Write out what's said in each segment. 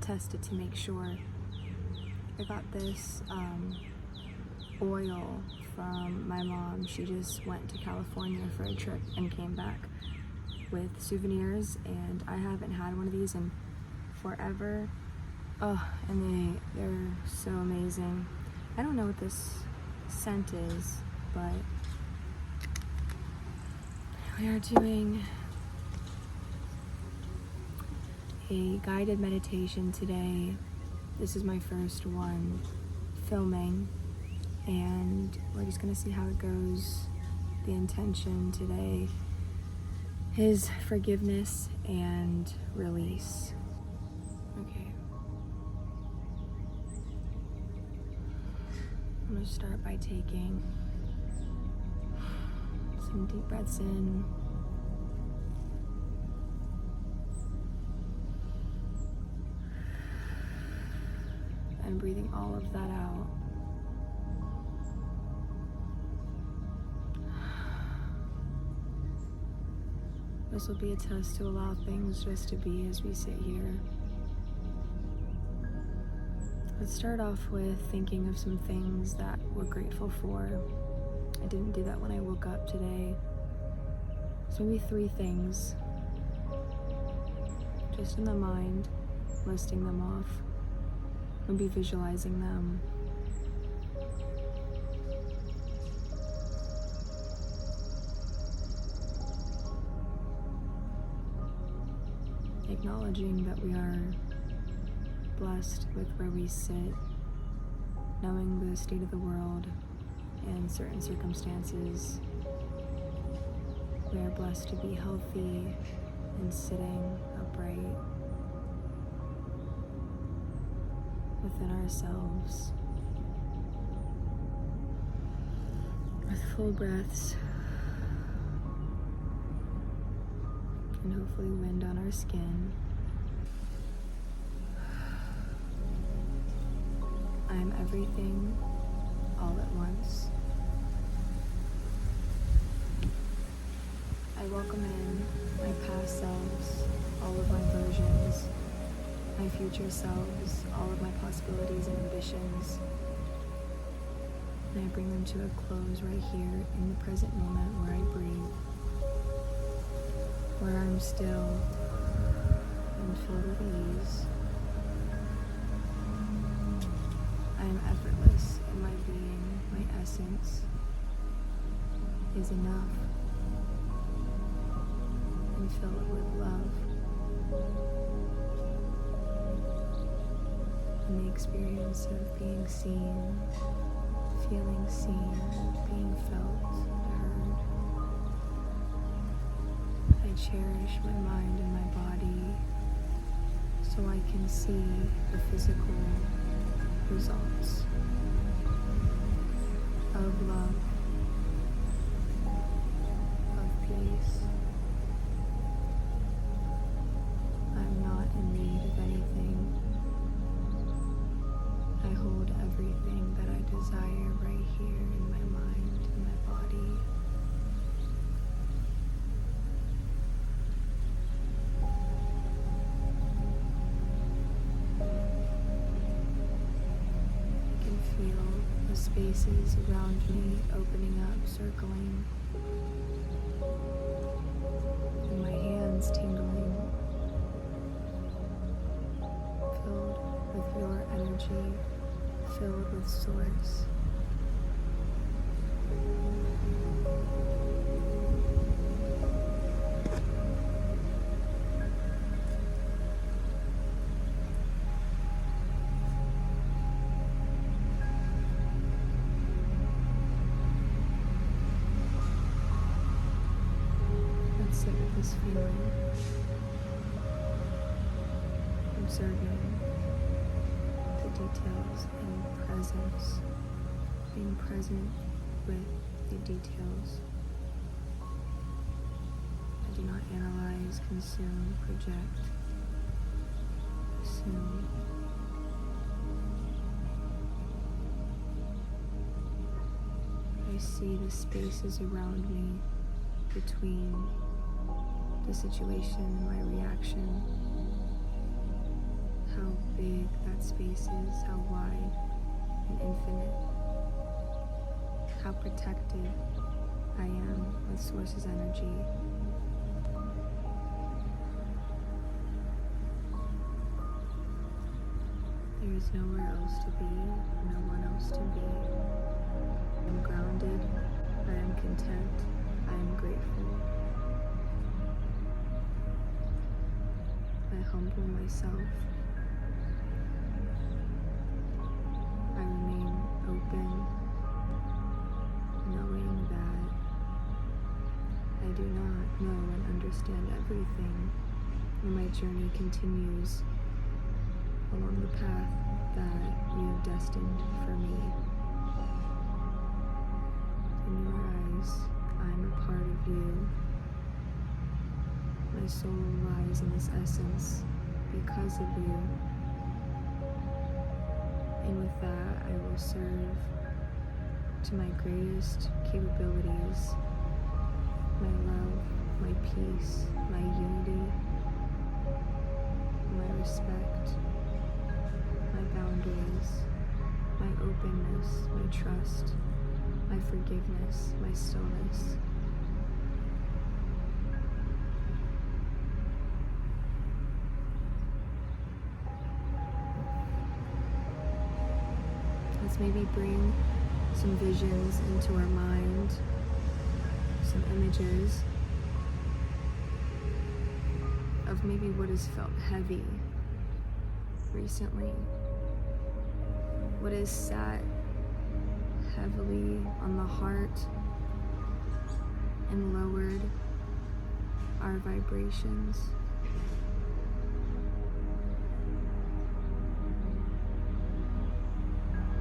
test it to make sure. I got this oil from my mom. She just went to California for a trip and came back with souvenirs, and I haven't had one of these in forever. Oh, and they're so amazing. I don't know what this scent is, but we are doing a guided meditation today. This is my first one filming, and we're just gonna see how it goes. The intention today is forgiveness and release. Okay. I'm gonna start by taking some deep breaths in. And breathing all of that out. This will be a test to allow things just to be as we sit here. Let's start off with thinking of some things that we're grateful for. I didn't do that when I woke up today. So maybe 3 things, just in the mind, listing them off. Maybe visualizing them. Acknowledging that we are blessed with where we sit, knowing the state of the world and certain circumstances. We are blessed to be healthy and sitting upright within ourselves, with full breaths, and hopefully wind on our skin. I am everything all at once. I welcome in my past selves, all of my versions, my future selves, all of my possibilities and ambitions. And I bring them to a close right here in the present moment where I breathe, where I'm still and filled with ease. I am effortless in my being. My essence is enough and filled with love. And the experience of being seen, feeling seen, being felt, heard. I cherish my mind and my body so I can see the physical results of love, of peace. I'm not in need of anything. I hold everything that I desire right here in my mind and my body. I can feel the spaces around me opening up, circling, and my hands tingling, filled with your energy, filled with source. Let's sit with this feeling, observing the details and presence, being present with the details. I do not analyze, consume, project, assume. I see the spaces around me between the situation and my reaction, how big big that space is, how wide and infinite, how protected I am with Source's energy. There is nowhere else to be, no one else to be. I am grounded, I am content, I am grateful. I humble myself. I remain open, knowing that I do not know and understand everything, and my journey continues along the path that you have destined for me. In your eyes, I am a part of you. My soul lies in this essence because of you. And with that, I will serve to my greatest capabilities, my love, my peace, my unity, my respect, my boundaries, my openness, my trust, my forgiveness, my stillness. Let's maybe bring some visions into our mind, some images of maybe what has felt heavy recently, what has sat heavily on the heart and lowered our vibrations.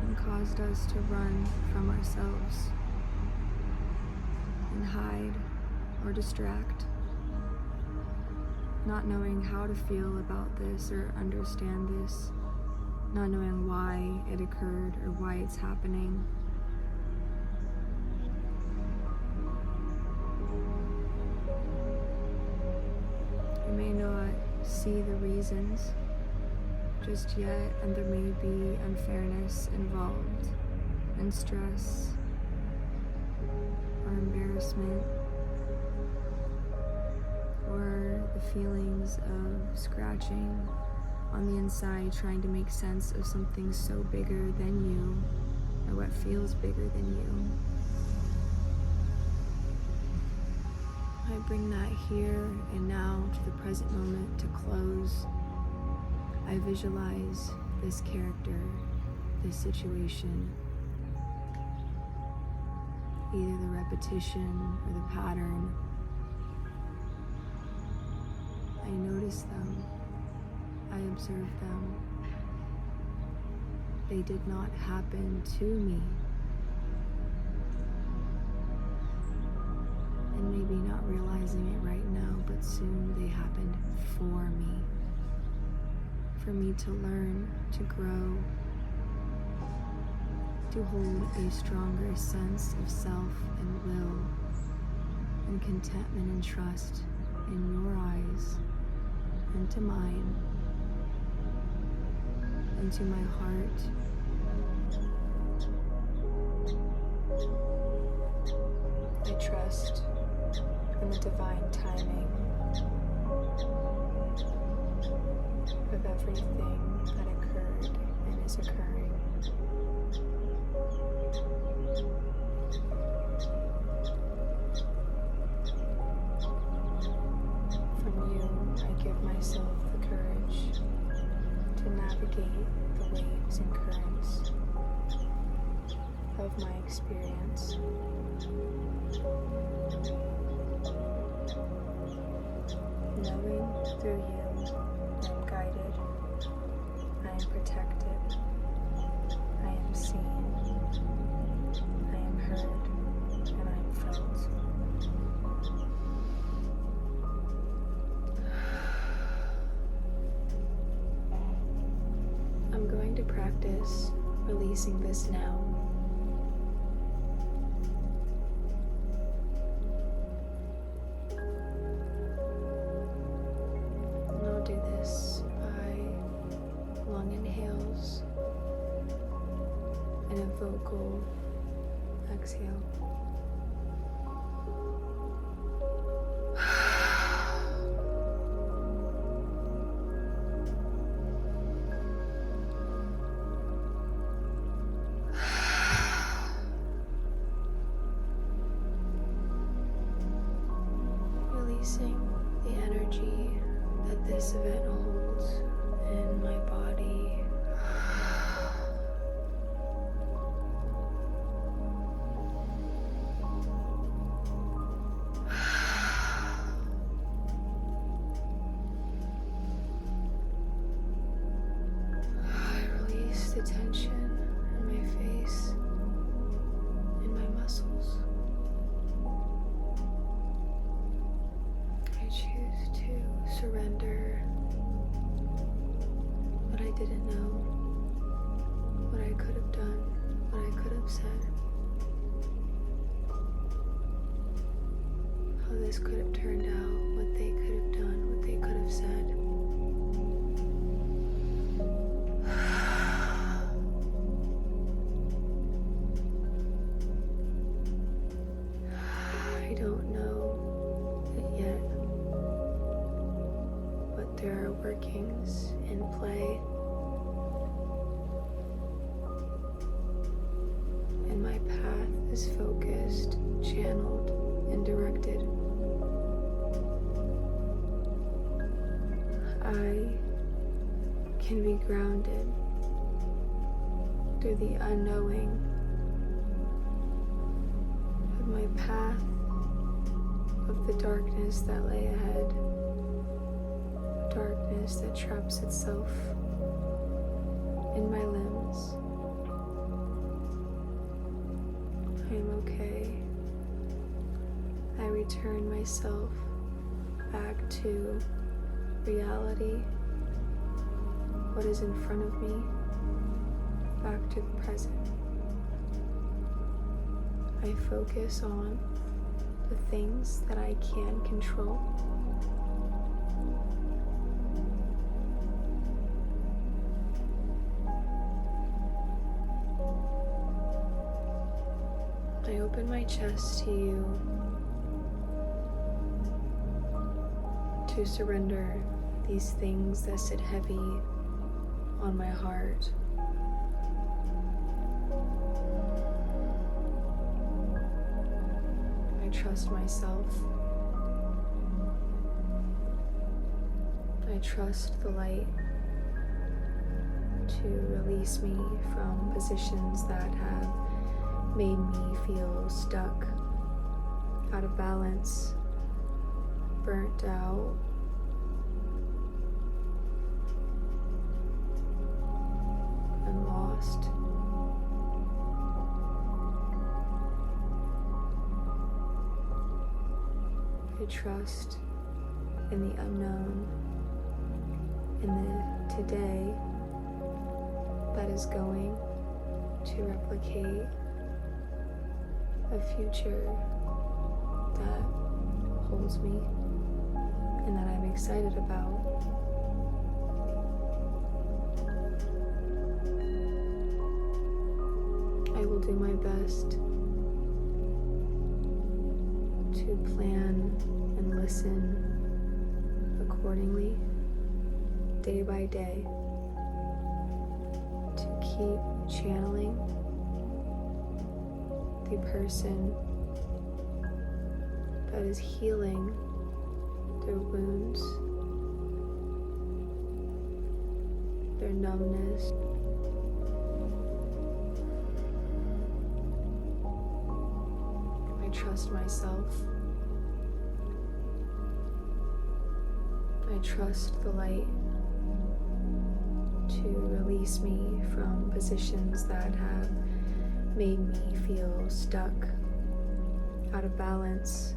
And caused us to run from ourselves and hide or distract, not knowing how to feel about this or understand this, not knowing why it occurred or why it's happening. We may not see the reasons just yet, and there may be unfairness involved, and stress or embarrassment, or the feelings of scratching on the inside, trying to make sense of something so bigger than you, or what feels bigger than you. I bring that here and now to the present moment to close. I visualize this character, this situation, either the repetition or the pattern. I notice them. I observe them. They did not happen to me. And maybe not realizing it right now, but soon they happened for me. For me to learn, to grow, to hold a stronger sense of self and will, and contentment and trust in your eyes, and to mine, and to my heart. I trust in the divine timing of everything that occurred and is occurring. From you, I give myself the courage to navigate the waves and currents of my experience. Knowing through you, I am guided, I am protected, I am seen, I am heard, and I am felt. I'm going to practice releasing this now. and a vocal exhale. Releasing the energy that this event holds in my body. Release the tension in my face, in my muscles. I choose to surrender what I didn't know, what I could have done, what I could have said, how this could have turned out, what they could have done, what they could have said. I don't know it yet, but there are workings in play, and my path is focused, channeled, and directed. I can be grounded through the unknowing of my path, of the darkness that lay ahead, darkness that traps itself in my limbs. I am okay. I return myself back to reality, what is in front of me, back to the present. I focus on the things that I can control. I open my chest to you to surrender these things that sit heavy on my heart. I trust myself. I trust the light to release me from positions that have made me feel stuck, out of balance, burnt out, and lost. I trust in the unknown, in the today that is going to replicate a future that holds me and that I'm excited about. I will do my best to plan and listen accordingly, day by day, to keep channeling the person that is healing their wounds, their numbness. I trust myself. I trust the light to release me from positions that have made me feel stuck, out of balance,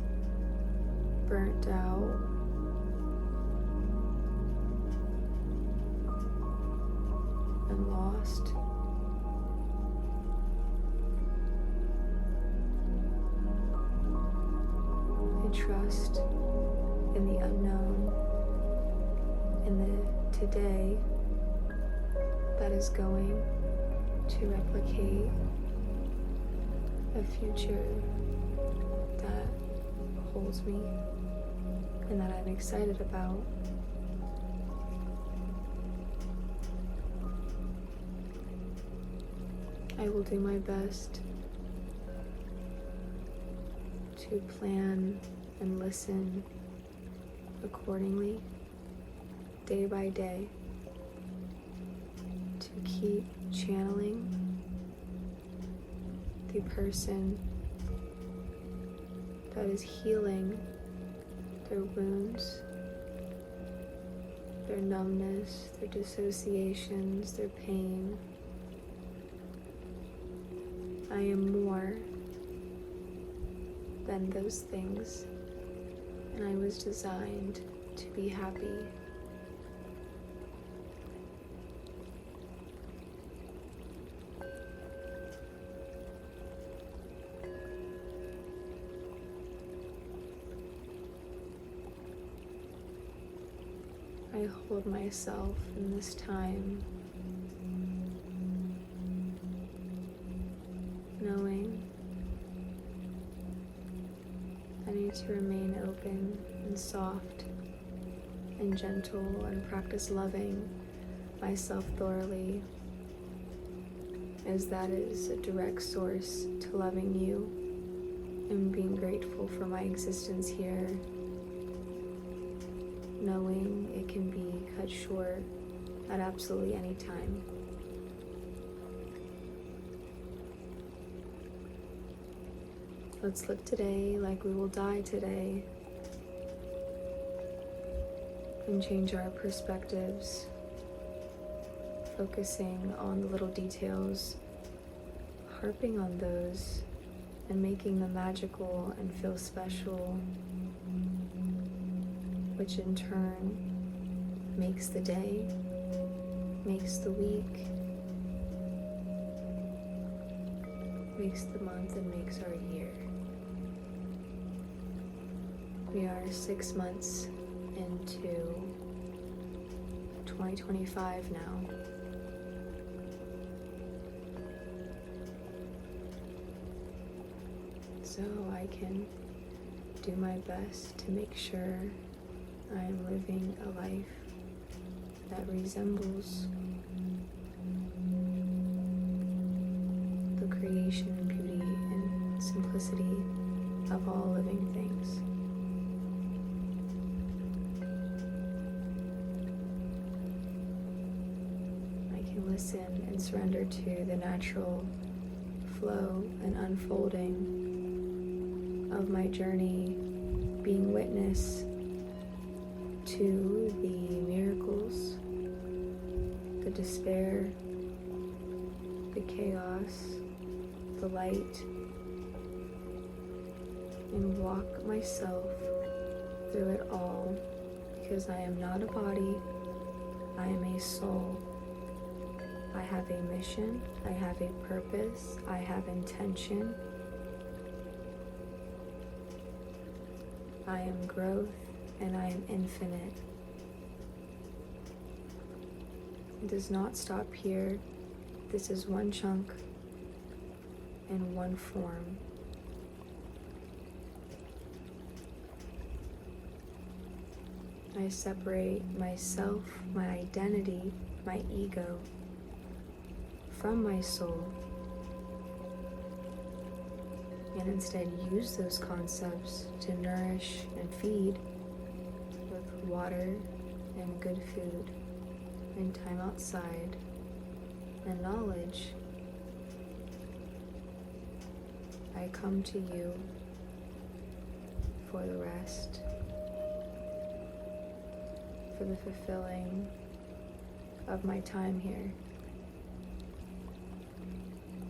burnt out, and lost. I trust in the unknown, in the today that is going to replicate a future that holds me and that I'm excited about. I will do my best to plan and listen accordingly, day by day, to keep channeling the person that is healing their wounds, their numbness, their dissociations, their pain. I am more than those things, and I was designed to be happy. I hold myself in this time, knowing I need to remain open and soft and gentle and practice loving myself thoroughly, as that is a direct source to loving you and being grateful for my existence here, knowing it can be cut short at absolutely any time. Let's live today like we will die today, and change our perspectives, focusing on the little details, harping on those, and making them magical and feel special, which in turn makes the day, makes the week, makes the month, and makes our year. We are 6 months into 2025 now. So I can do my best to make sure I am living a life that resembles the creation, beauty, and simplicity of all living things. I can listen and surrender to the natural flow and unfolding of my journey, being witness to the miracles, the despair, the chaos, the light, and walk myself through it all, because I am not a body, I am a soul. I have a mission, I have a purpose, I have intention. I am growth, and I am infinite. It does not stop here. This is one chunk in one form. I separate myself, my identity, my ego from my soul, and instead use those concepts to nourish and feed with water and good food and time outside and knowledge. I come to you for the rest, for the fulfilling of my time here,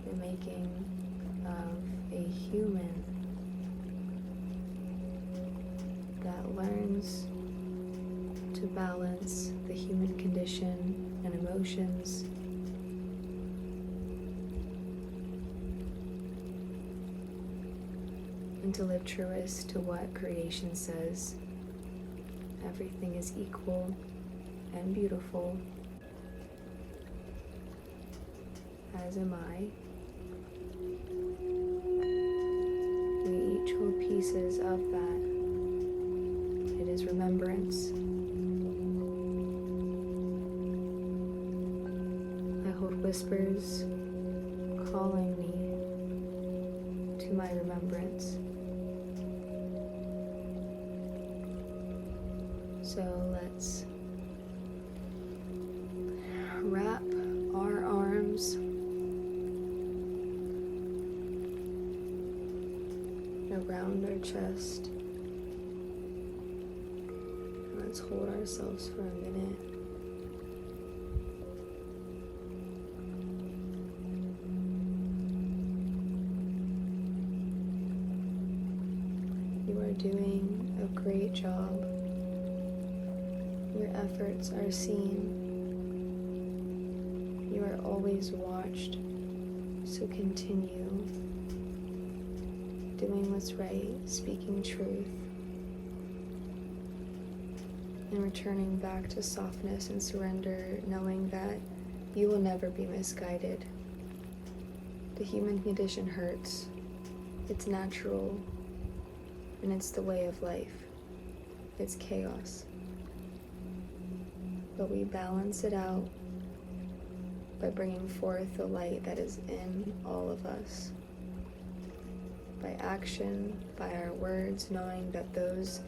the making of a human that learns to balance the human condition and emotions, and to live truest to what creation says. Everything is equal and beautiful. as am I. We each hold pieces of that. It is remembrance. I hold whispers calling me to my remembrance. So let's wrap our arms around our chest. Let's hold ourselves for a minute. You are doing a great job. Your efforts are seen. You are always watched, so continue doing what's right, speaking truth, and returning back to softness and surrender, knowing that you will never be misguided. The human condition hurts. It's natural, and it's the way of life. It's chaos. But we balance it out by bringing forth the light that is in all of us. By action, by our words, knowing that those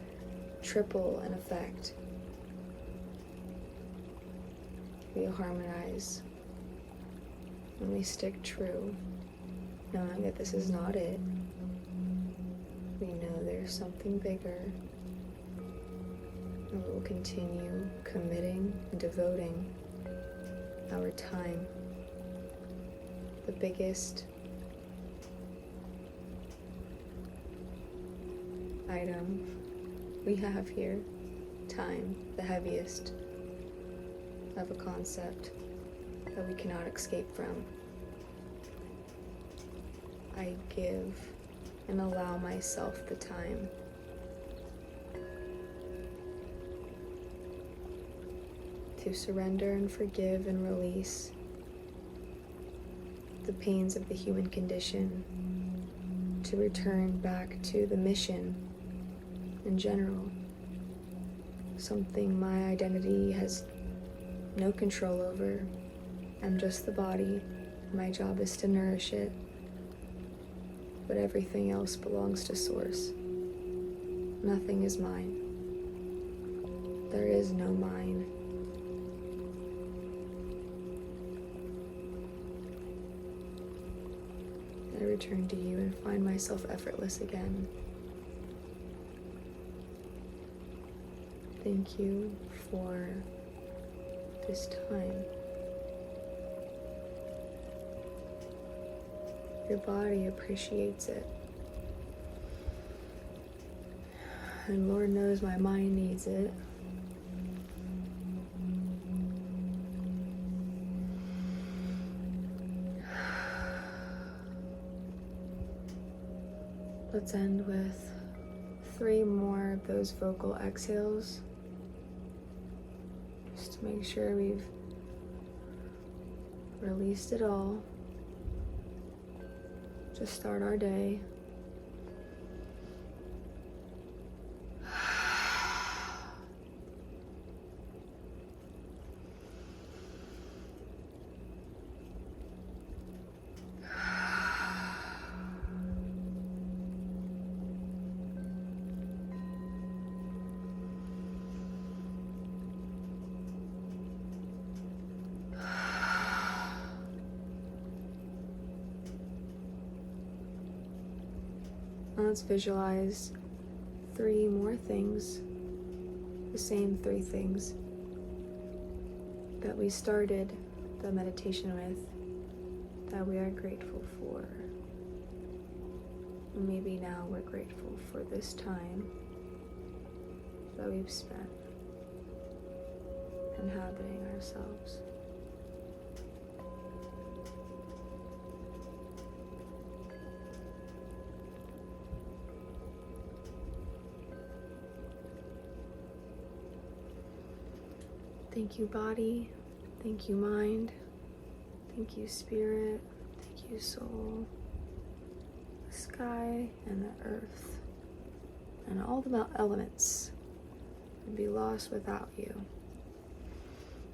triple in effect. We harmonize and we stick true, knowing that this is not it. We know there's something bigger. And we will continue committing and devoting our time. The biggest item we have here, time, the heaviest of a concept that we cannot escape from. I give and allow myself the time to surrender and forgive and release the pains of the human condition, to return back to the mission in general, something my identity has no control over. I'm just the body. My job is to nourish it, but everything else belongs to Source. Nothing is mine. There is no mine. I return to you and find myself effortless again. Thank you for this time. Your body appreciates it. And Lord knows my mind needs it. Let's end with 3 more of those vocal exhales, just to make sure we've released it all. Just start our day. Let's visualize 3 more things, the same 3 things that we started the meditation with, that we are grateful for. And maybe now we're grateful for this time that we've spent inhabiting ourselves. Thank you, body. Thank you, mind. Thank you, Spirit. Thank you, Soul. The sky and the earth and all the elements would be lost without you.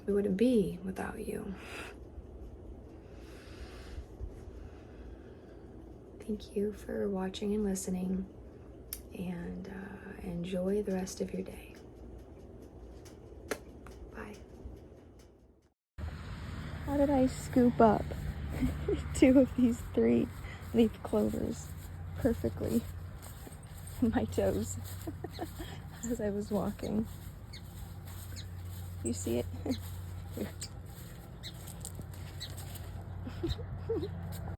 We wouldn't be without you. Thank you for watching and listening, and enjoy the rest of your day. Bye. How did I scoop up 2 of these 3 leaf clovers perfectly in my toes as I was walking? You see it? Here.